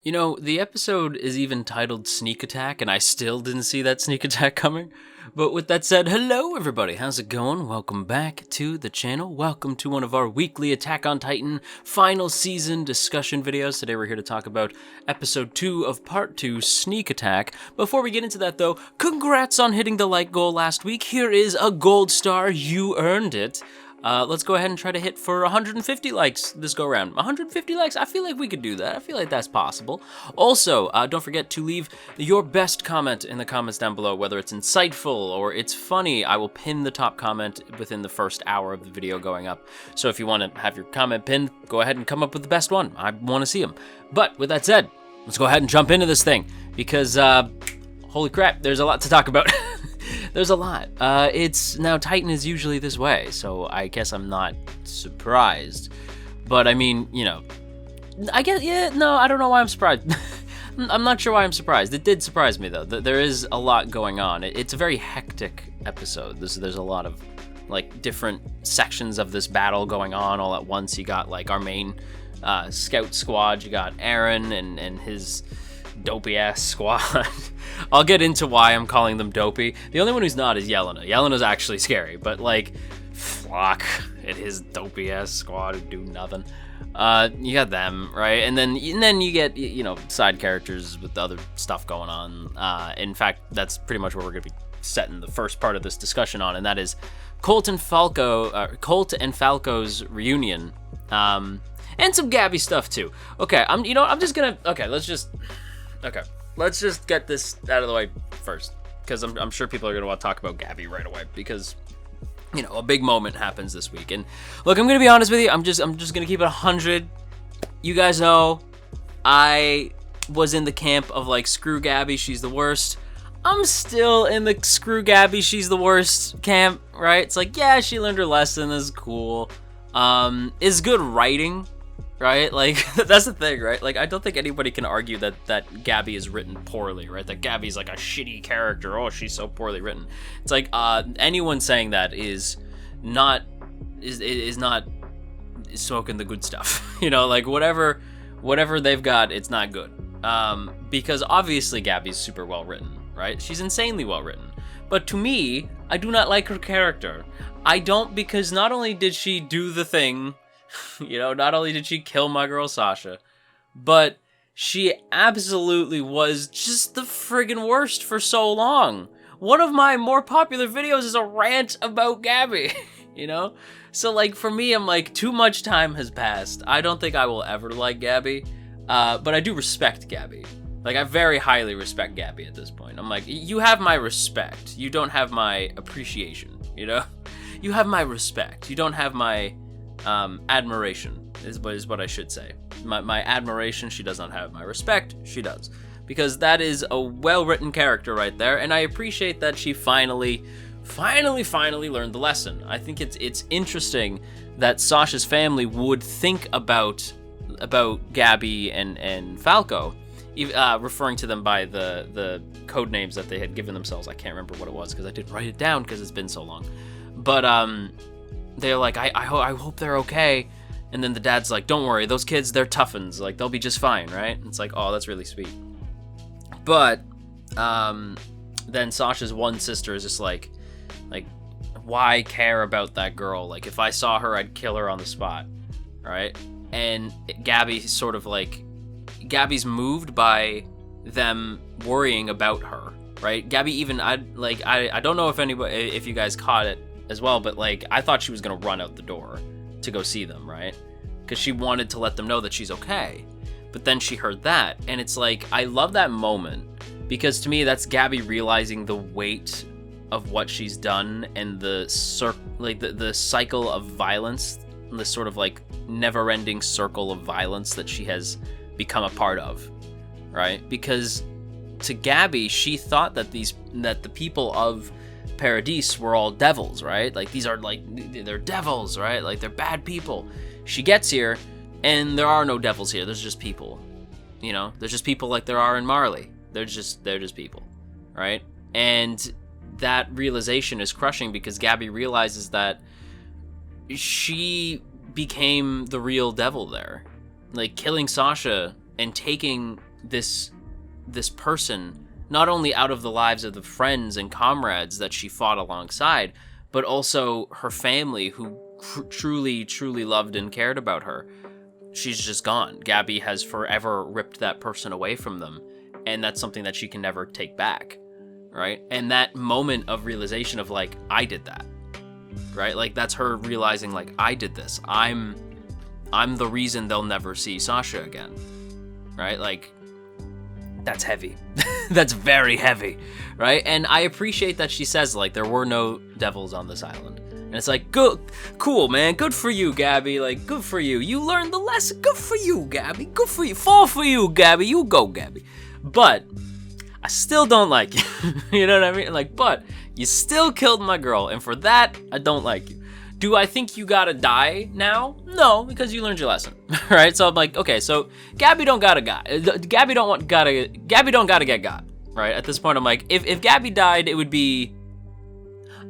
You know, the episode is even titled Sneak Attack, and I still didn't see that sneak attack coming. But with that said, hello everybody, how's it going? Welcome back to the channel. Welcome to one of our weekly Attack on Titan final season discussion videos. Today we're here to talk about episode 2 of part 2, Sneak Attack. Before we get into that though, congrats on hitting the like goal last week. Here is a gold star, you earned it. Let's go ahead and try to hit for 150 likes this go around. 150 likes? I feel like we could do that. I feel like that's possible. Also, don't forget to leave your best comment in the comments down below, whether it's insightful or it's funny. I will pin the top comment within the first hour of the video going up. So if you want to have your comment pinned, go ahead and come up with the best one. I want to see them. But with that said, let's go ahead and jump into this thing because, holy crap, there's a lot to talk about. There's a lot. Now Titan is usually this way, so I guess I'm not surprised. But I mean, you know, I guess, yeah, no, I don't know why I'm surprised. I'm not sure why I'm surprised. It did surprise me though. There is a lot going on. It's a very hectic episode. There's a lot of like different sections of this battle going on all at once. You got like our main scout squad. You got Aaron and his dopey ass squad. I'll get into why I'm calling them dopey. The only one who's not is Yelena. Yelena's actually scary, but like Flock and his dopey ass squad who do nothing. You got them, right? And then you get, you know, side characters with the other stuff going on. In fact, that's pretty much what we're gonna be setting the first part of this discussion on, and that is Colt and Falco's reunion. And some GABI stuff too. Okay, let's just get this out of the way first, because I'm sure people are going to want to talk about GABI right away, because, you know, a big moment happens this week. And look, I'm going to be honest with you, I'm just going to keep it 100. You guys know, I was in the camp of like, screw GABI, she's the worst. I'm still in the screw GABI, she's the worst camp, right? It's like, yeah, she learned her lesson, is cool. Is good writing, right? Like, that's the thing, right? Like, I don't think anybody can argue that GABI is written poorly, right? That GABI's like a shitty character. Oh, she's so poorly written. It's like, anyone saying that is not smoking the good stuff. You know, like whatever they've got, it's not good. Because obviously GABI's super well written, right? She's insanely well written. But to me, I do not like her character. I don't, because not only did she do the thing, you know, not only did she kill my girl Sasha, but she absolutely was just the friggin' worst for so long. One of my more popular videos is a rant about GABI, you know? So, like, for me, I'm like, too much time has passed. I don't think I will ever like GABI, but I do respect GABI. Like, I very highly respect GABI at this point. I'm like, you have my respect. You don't have my appreciation, you know? You have my respect. You don't have my admiration is what I should say. My admiration, she does not have. My respect, she does. Because that is a well-written character right there, and I appreciate that she finally learned the lesson. I think it's interesting that Sasha's family would think about GABI and Falco, referring to them by the code names that they had given themselves. I can't remember what it was because I didn't write it down because it's been so long. But they're like, I hope they're okay. And then the dad's like, don't worry, those kids, they're toughens. Like, they'll be just fine, right? And it's like, oh, that's really sweet. But then Sasha's one sister is just like, why care about that girl? Like, if I saw her, I'd kill her on the spot, right? And GABI's sort of like, GABI's moved by them worrying about her, right? GABI even, I don't know if you guys caught it as well, but like, I thought she was gonna run out the door to go see them, right? Because she wanted to let them know that she's okay. But then she heard that, and it's like, I love that moment, because to me, that's GABI realizing the weight of what she's done and the cycle of violence, this sort of like never-ending circle of violence that she has become a part of, right? Because to GABI, she thought that the people of Paradise were all devils, right? Like, these are like, they're devils, right? Like, they're bad people. She gets here, and there are no devils here. There's just people, you know? There's just people like there are in Marley. They're just people, right? And that realization is crushing because GABI realizes that she became the real devil there. Like, killing Sasha and taking this person not only out of the lives of the friends and comrades that she fought alongside, but also her family who truly, truly loved and cared about her. She's just gone. Gabi has forever ripped that person away from them, and that's something that she can never take back, right? And that moment of realization of, like, I did that, right? Like, that's her realizing, like, I did this. I'm the reason they'll never see Sasha again, right? Like, that's heavy. That's very heavy, right? And I appreciate that she says, like, there were no devils on this island. And it's like, good, cool, man. Good for you, Gabi. Like, good for you. You learned the lesson. Good for you, Gabi. Good for you. Fall for you, Gabi. You go, Gabi. But I still don't like you. You know what I mean? Like, but you still killed my girl. And for that, I don't like you. Do I think you gotta die now? No, because you learned your lesson, right? So I'm like, okay, so Gabi don't gotta get got, right? At this point, I'm like, if Gabi died, it would be,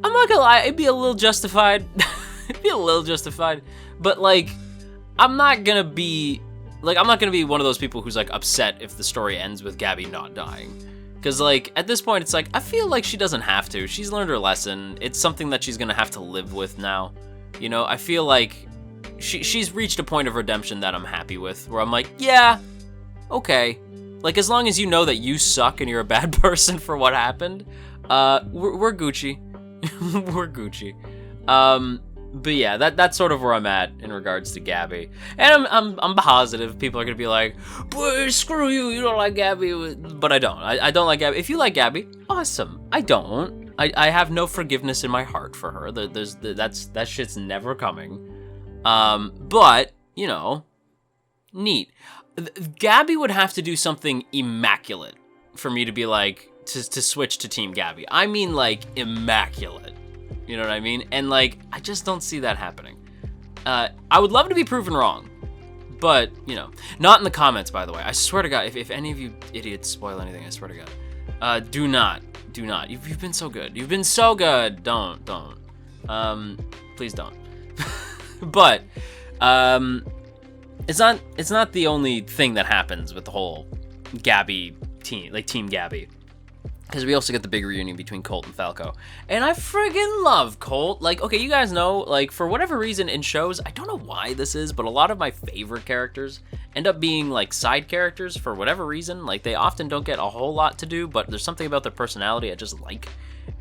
I'm not gonna lie, it'd be a little justified. It'd be a little justified, but like, I'm not gonna be one of those people who's like upset if the story ends with Gabi not dying. Because, like, at this point, it's like, I feel like she doesn't have to. She's learned her lesson. It's something that she's going to have to live with now. You know, I feel like she's reached a point of redemption that I'm happy with, where I'm like, yeah, okay. Like, as long as you know that you suck and you're a bad person for what happened, we're Gucci. We're Gucci. But yeah, that's sort of where I'm at in regards to Gabi. And I'm positive people are gonna be like, boy, screw you, you don't like Gabi. But I don't. I don't like Gabi. If you like Gabi, awesome. I don't. I have no forgiveness in my heart for her. That shit's never coming. But, you know, neat. Gabi would have to do something immaculate for me to be like, to switch to Team Gabi. I mean, like, immaculate. You know what I mean? And, like, I just don't see that happening. I would love to be proven wrong. But, you know, not in the comments, by the way. I swear to God, if any of you idiots spoil anything, I swear to God. Do not. You've been so good. You've been so good. Don't. Please don't. But, it's not the only thing that happens with the whole Gabi team, like Team Gabi. Because we also get the big reunion between Colt and Falco. And I friggin' love Colt. Like, okay, you guys know, like, for whatever reason in shows, I don't know why this is, but a lot of my favorite characters end up being, like, side characters for whatever reason. Like, they often don't get a whole lot to do, but there's something about their personality I just like.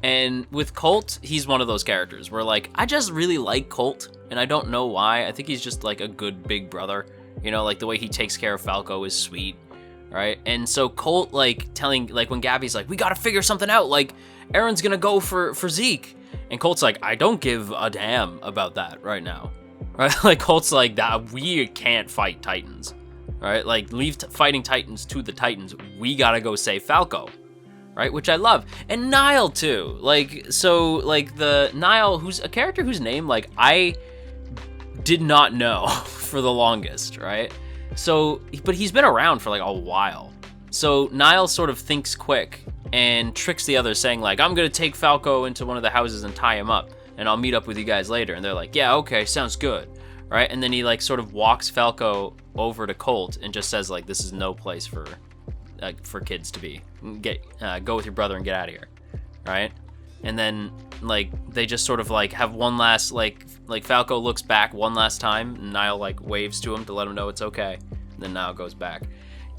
And with Colt, he's one of those characters where, like, I just really like Colt, and I don't know why. I think he's just, like, a good big brother. You know, like, the way he takes care of Falco is sweet. Right? And so Colt, like, when Gabi's like, we gotta figure something out, like, Aaron's gonna go for Zeke. And Colt's like, I don't give a damn about that right now. Right? Like, Colt's like, that we can't fight Titans. Right? Like, leave fighting Titans to the Titans. We gotta go save Falco. Right? Which I love. And Nile, too. Like, so, like, the Nile, who's a character whose name, like, I did not know for the longest, right? So, but he's been around for like a while. So Nile sort of thinks quick and tricks the others, saying like, I'm gonna take Falco into one of the houses and tie him up, and I'll meet up with you guys later. And they're like, yeah, okay, sounds good, right? And then he like sort of walks Falco over to Colt and just says like, this is no place for kids to be. Go with your brother and get out of here, right? And then like they just sort of like have one last like Falco looks back one last time, and Nile like waves to him to let him know it's okay. And then Nile goes back.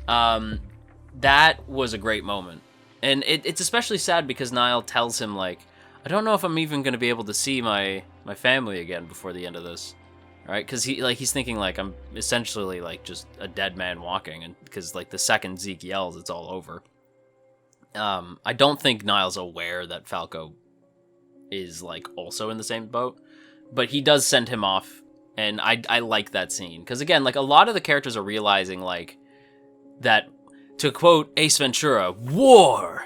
That was a great moment, and it's especially sad because Nile tells him like, I don't know if I'm even gonna be able to see my family again before the end of this, right? Because he's thinking like I'm essentially like just a dead man walking, and because like the second Zeke yells, it's all over. I don't think Nile's aware that Falco is like also in the same boat, but he does send him off, and I like that scene because again, like a lot of the characters are realizing like that, to quote Ace Ventura, war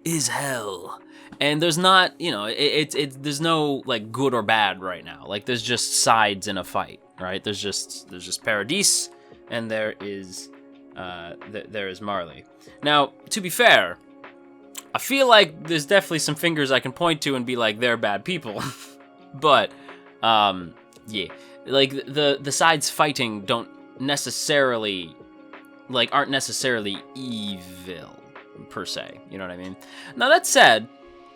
is hell, and there's not, you know, there's no like good or bad right now. Like there's just sides in a fight, right? There's just Paradis, and there is Marley. Now, to be fair, I feel like there's definitely some fingers I can point to and be like, they're bad people. But, yeah. Like, the sides fighting don't necessarily, aren't necessarily evil per se. You know what I mean? Now that said,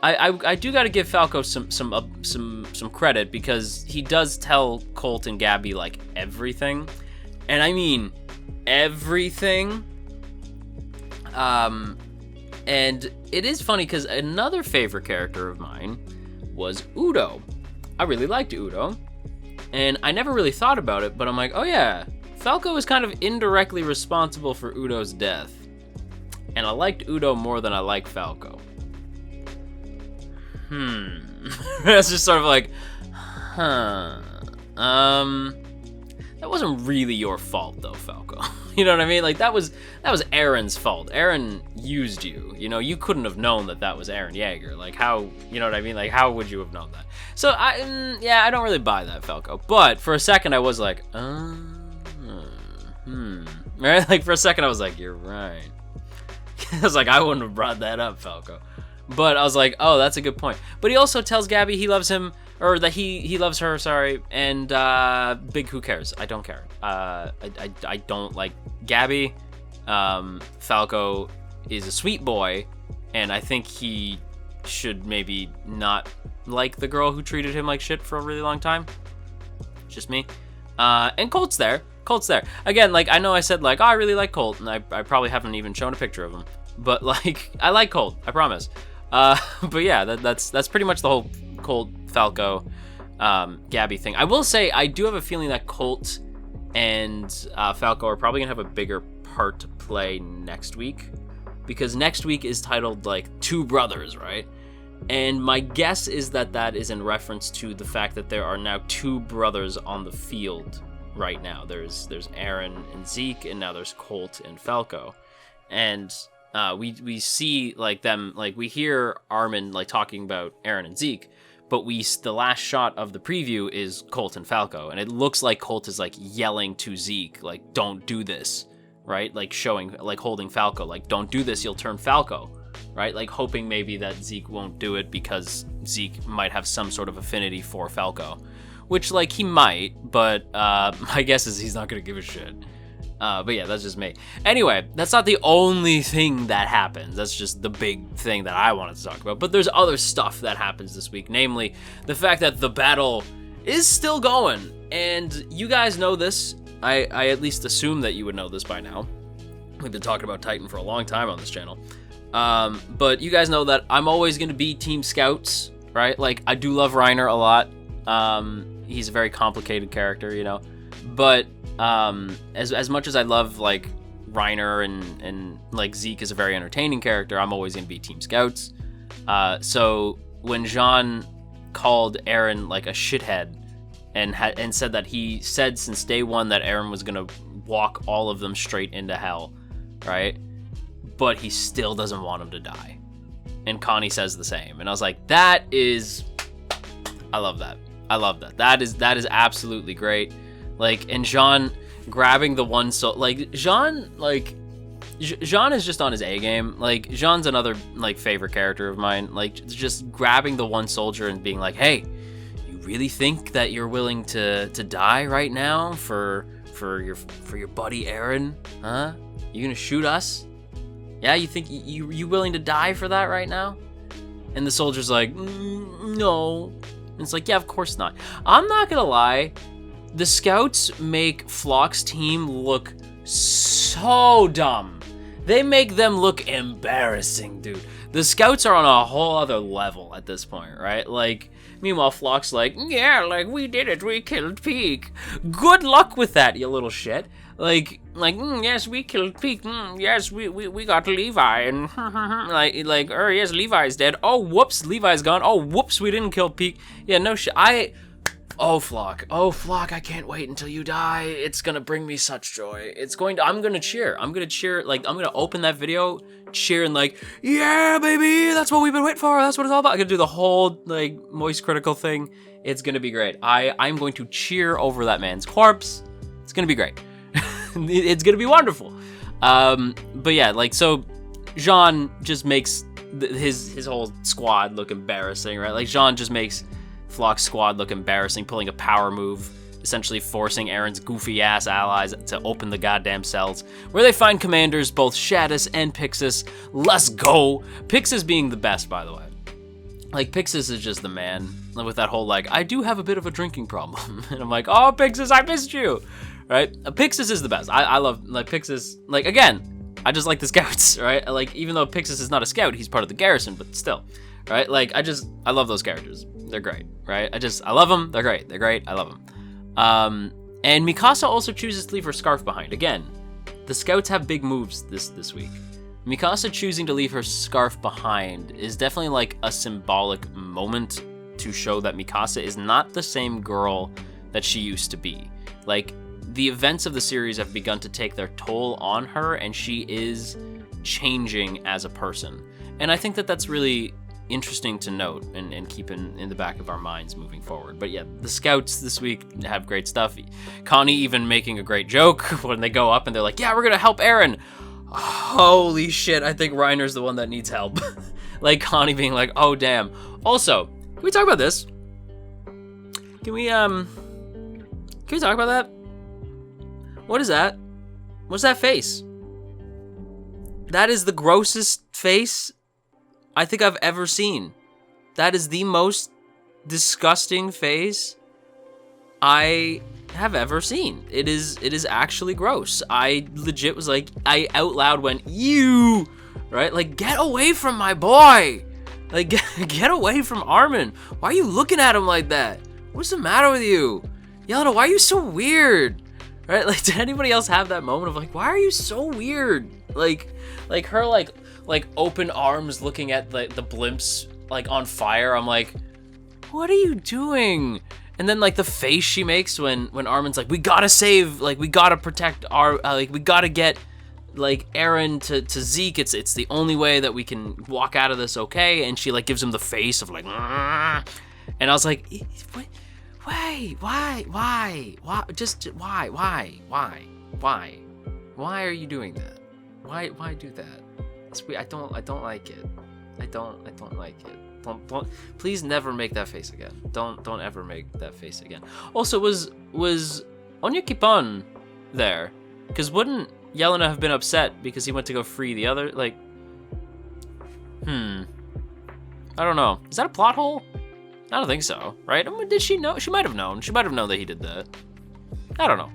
I do got to give Falco some credit, because he does tell Colt and Gabi like everything, and I mean everything. And it is funny because another favorite character of mine was Udo. I really liked Udo, and I never really thought about it, but I'm like, oh yeah, Falco is kind of indirectly responsible for Udo's death, and I liked Udo more than I liked Falco. That's just sort of like, that wasn't really your fault though, Falco. You know what I mean? Like, that was Aaron's fault. Aaron used you. You know, you couldn't have known that was Aaron Yeager. Like, how, you know what I mean? Like, how would you have known that? So, I don't really buy that, Falco. But for a second, I was like, right? Like, for a second, I was like, you're right. I was like, I wouldn't have brought that up, Falco. But I was like, oh, that's a good point. But he also tells Gabi he loves him, or that he loves her, sorry, and big who cares? I don't care. I don't like Gabi. Falco is a sweet boy, and I think he should maybe not like the girl who treated him like shit for a really long time. Just me. And Colt's there. Again, like, I know I said, like, oh, I really like Colt, and I probably haven't even shown a picture of him. But, like, I like Colt, I promise. But yeah, that's pretty much the whole Colt, Falco, Gabi thing. I will say, I do have a feeling that Colt and Falco are probably gonna have a bigger part to play next week, because next week is titled, like, Two Brothers, right? And my guess is that is in reference to the fact that there are now two brothers on the field right now. There's Aaron and Zeke, and now there's Colt and Falco. And we see, like, them, like, we hear Armin, like, talking about Aaron and Zeke, but the last shot of the preview is Colt and Falco, and it looks like Colt is, like, yelling to Zeke, like, don't do this, right? Like, showing, like, holding Falco, like, don't do this, you'll turn Falco, right? Like, hoping maybe that Zeke won't do it because Zeke might have some sort of affinity for Falco, which, like, he might, but my guess is he's not gonna give a shit. But yeah, that's just me. Anyway, that's not the only thing that happens. That's just the big thing that I wanted to talk about. But there's other stuff that happens this week, namely the fact that the battle is still going. And you guys know this. I at least assume that you would know this by now. We've been talking about Titan for a long time on this channel. But you guys know that I'm always going to be Team Scouts, right? Like, I do love Reiner a lot. He's a very complicated character, you know. But as much as I love, like, Reiner and like Zeke is a very entertaining character, I'm always gonna be Team Scouts. So when Jean called Aaron, like, a shithead and said that he said since day one that Aaron was gonna walk all of them straight into hell, right? But he still doesn't want him to die. And Connie says the same, and I was like, I love that. That is absolutely great. Like, and Jean grabbing the one like, Jean is just on his A game. Like, Jean's another, like, favorite character of mine. Like, just grabbing the one soldier and being like, hey, you really think that you're willing to die right now for your buddy Aaron? Huh? You gonna shoot us? Yeah, you think you willing to die for that right now? And the soldier's like, no. And it's like, yeah, of course not. I'm not gonna lie. The Scouts make Flock's team look so dumb. They make them look embarrassing, dude. The Scouts are on a whole other level at this point, right? Like, meanwhile, Flock's like, yeah, like, we did it. We killed Peak. Good luck with that, you little shit. Like, yes, we killed Peak. Yes, we got Levi. And, like, oh, yes, Levi's dead. Oh, whoops, Levi's gone. Oh, whoops, we didn't kill Peak. Yeah, no shit. Oh, Flock, I can't wait until you die. It's gonna bring me such joy. I'm gonna cheer. Like, I'm gonna open that video, cheering, like, yeah, baby, that's what we've been waiting for. That's what it's all about. I'm gonna do the whole, like, Moist Critical thing. It's gonna be great. I'm going to cheer over that man's corpse. It's gonna be great. It's gonna be wonderful. But yeah, like, so Jean just makes his whole squad look embarrassing, right? Like, Jean just makes Flock's squad look embarrassing, pulling a power move, essentially forcing Aaron's goofy-ass allies to open the goddamn cells, where they find commanders both Shadis and Pixis. Let's go! Pixis being the best, by the way. Like, Pixis is just the man, with that whole, like, I do have a bit of a drinking problem. And I'm like, oh, Pixis, I missed you! Right? Pixis is the best. I love, like, Pixis, like, again, I just like the scouts, right? Like, even though Pixis is not a scout, he's part of the garrison, but still, right? Like, I love those characters. They're great, right? I love them. They're great. I love them. And Mikasa also chooses to leave her scarf behind. Again, the scouts have big moves this week. Mikasa choosing to leave her scarf behind is definitely like a symbolic moment to show that Mikasa is not the same girl that she used to be. Like, the events of the series have begun to take their toll on her, and she is changing as a person. And I think that that's really interesting to note and keep in the back of our minds moving forward. But yeah, the scouts this week have great stuff. Connie even making a great joke when they go up and they're like, yeah, we're gonna help Eren. Holy shit, I think Reiner's the one that needs help. Like Connie being like, oh damn. Also, can we talk about this? Can we talk about that? What is that? What's that face? That is the grossest face I think I've ever seen. That is the most disgusting face I have ever seen. It is actually gross. I legit was like, I out loud went, ew, right? Like, get away from my boy. Like, get away from Armin. Why are you looking at him like that? What's the matter with you? Yelena, why are you so weird? Right? Like, did anybody else have that moment of like, why are you so weird? Like her like open arms looking at the blimps like on fire. I'm like, what are you doing? And then like the face she makes when Armin's like, we gotta save, like we gotta protect our, like we gotta get like Eren to Zeke. It's the only way that we can walk out of this okay. And she like gives him the face of like, and I was like, what? Why? Just why? Why are you doing that? Why do that? It's weird. I don't like it. I don't like it. Don't please never make that face again. Don't ever make that face again. Also, was Onyekipon there? Because wouldn't Yelena have been upset because he went to go free the other? Like, I don't know. Is that a plot hole? I don't think so, right? I mean, did she know? She might have known. She might have known that he did that. I don't know.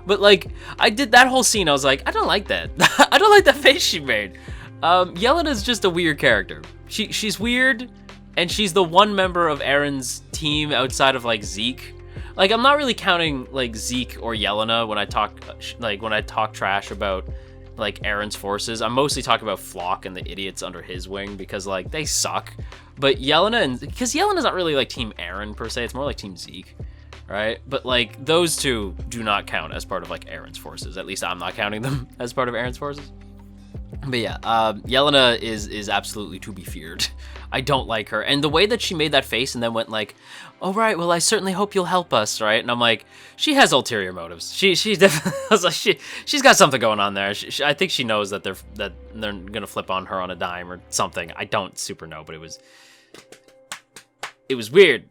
But like, I did that whole scene. I was like, I don't like that. I don't like that face she made. Yelena's just a weird character. She's weird, and she's the one member of Eren's team outside of like Zeke. Like, I'm not really counting like Zeke or Yelena when I talk trash about like Eren's forces. I'm mostly talking about Flock and the idiots under his wing because like they suck. But Yelena, because Yelena's not really like Team Eren per se, it's more like Team Zeke, right? But like those two do not count as part of like Eren's forces. At least I'm not counting them as part of Eren's forces. But yeah, Yelena is absolutely to be feared. I don't like her, and the way that she made that face and then went like, "All right, well, I certainly hope you'll help us," right? And I'm like, she has ulterior motives. She definitely, I was like, she's got something going on there. I think she knows that they're gonna flip on her on a dime or something. I don't super know, but it was weird.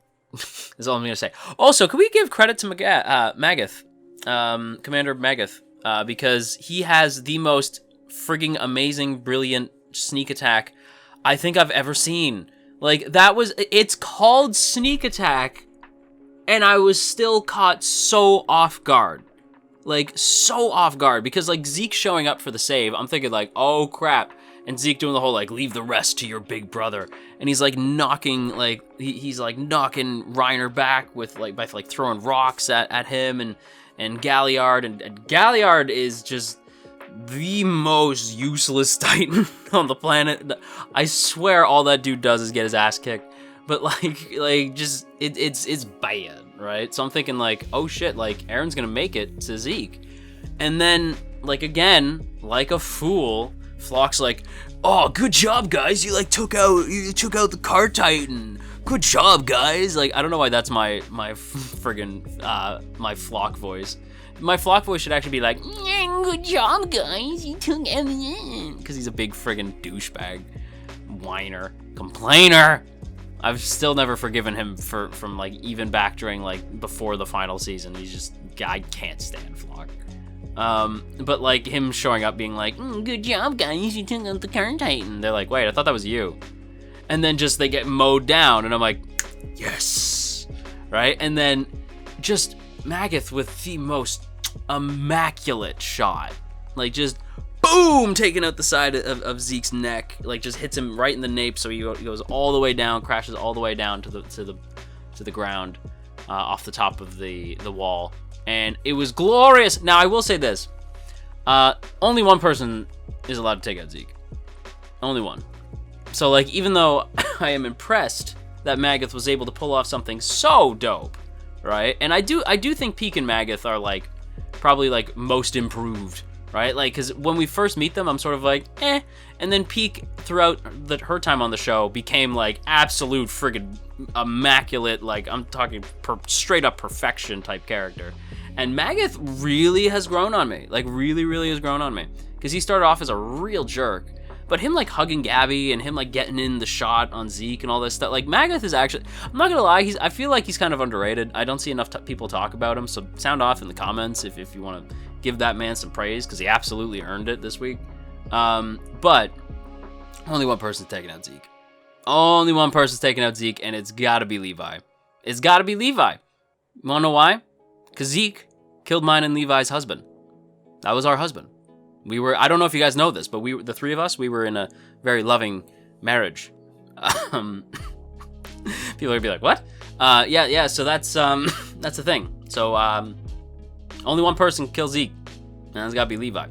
Is all I'm gonna say. Also, can we give credit to Magath, Commander Magath, because he has the most frigging amazing, brilliant sneak attack I think I've ever seen. Like, it's called sneak attack, and I was still caught so off guard. Like, so off guard, because, like, Zeke showing up for the save, I'm thinking, like, oh, crap. And Zeke doing the whole, like, leave the rest to your big brother. And he's, like, knocking, like, he's, like, knocking Reiner back with, like, by, like, throwing rocks at him and Galliard. And Galliard is just the most useless Titan on the planet. I swear all that dude does is get his ass kicked. But, like, just, it's bad, right? So I'm thinking, like, oh, shit, like, Eren's gonna make it to Zeke. And then, like, again, like a fool, Flock's like, oh, good job, guys. You took out the car Titan. Good job, guys. Like, I don't know why that's my friggin' my Flock voice. My Flock voice should actually be like, yeah, good job, guys. You took everything. Because he's a big friggin' douchebag. Whiner. Complainer. I've still never forgiven him from like even back during like before the final season. He's just I can't stand Flock. But like him showing up being like, good job guys, you took out the current Titan. They're like, wait, I thought that was you. And then just they get mowed down and I'm like, yes, right? And then just Magath with the most immaculate shot, like just boom, taking out the side of Zeke's neck, like just hits him right in the nape, so he goes all the way down, crashes all the way down to the ground, off the top of the wall, and it was glorious. Now I will say this: only one person is allowed to take out Zeke, only one. So like, even though I am impressed that Magath was able to pull off something so dope, right? And I do think Peak and Magath are like probably like most improved. Right, like, because when we first meet them, I'm sort of like, eh, and then Peak throughout her time on the show became like absolute friggin' immaculate, like I'm talking straight up perfection type character, and Magath really has grown on me, like really has grown on me, because he started off as a real jerk, but him like hugging Gabi and him like getting in the shot on Zeke and all this stuff, like Magath is actually, I'm not gonna lie, I feel like he's kind of underrated. I don't see enough people talk about him, so sound off in the comments if you want to give that man some praise, because he absolutely earned it this week. But only one person's taking out Zeke. Only one person's taking out Zeke, and it's gotta be Levi. It's gotta be Levi. You wanna know why? Because Zeke killed mine and Levi's husband. That was our husband. We were, I don't know if you guys know this, but the three of us, we were in a very loving marriage. People would be like, what? Yeah, so that's the thing. So, only one person kills Zeke, and that's gotta be Levi.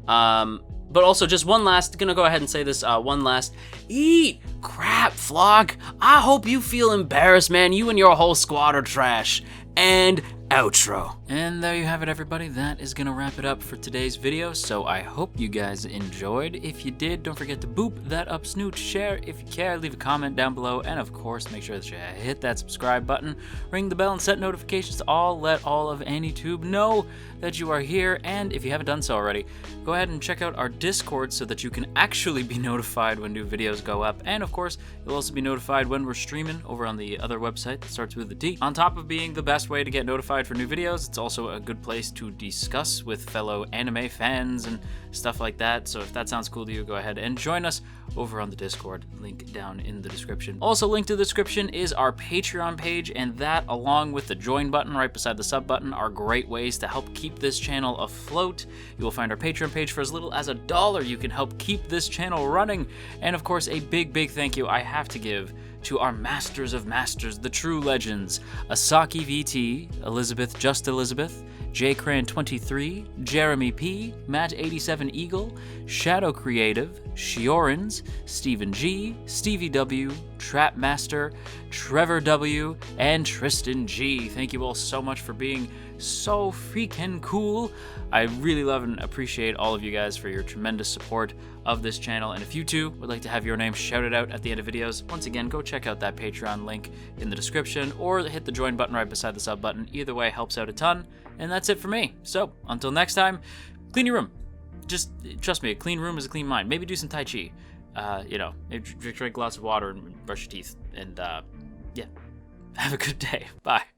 But also, just gonna go ahead and say this, one last, eat crap, Flock. I hope you feel embarrassed, man. You and your whole squad are trash. And outro. And there you have it, everybody. That is gonna wrap it up for today's video, so I hope you guys enjoyed. If you did, don't forget to boop that up snoot, share if you care, leave a comment down below, and of course, make sure that you hit that subscribe button, ring the bell, and set notifications to all. Let all of AnyTube know that you are here, and if you haven't done so already, go ahead and check out our Discord so that you can actually be notified when new videos go up, and of course, you'll also be notified when we're streaming over on the other website that starts with a D. On top of being the best way to get notified for new videos, it's also a good place to discuss with fellow anime fans and stuff like that. So if that sounds cool to you, go ahead and join us over on the Discord, link down in the description. Also linked to the description is our Patreon page, and that, along with the join button right beside the sub button, are great ways to help keep this channel afloat. You will find our Patreon page for as little as $1. You can help keep this channel running. And of course, a big thank you I have to give to our masters of masters, the true legends, Asaki VT, Elizabeth Just Elizabeth, JCran23, Jeremy P, Matt87 Eagle, Shadow Creative, Shiorans, Stephen G, Stevie W, Trapmaster, Trevor W, and Tristan G. Thank you all so much for being so freaking cool. I really love and appreciate all of you guys for your tremendous support of this channel, and if you too would like to have your name shouted out at the end of videos, once again, go check out that Patreon link in the description, or hit the join button right beside the sub button. Either way helps out a ton, and that's it for me. So, until next time, clean your room. Just, trust me, a clean room is a clean mind. Maybe do some Tai Chi. Maybe drink lots of water and brush your teeth, and yeah, have a good day. Bye.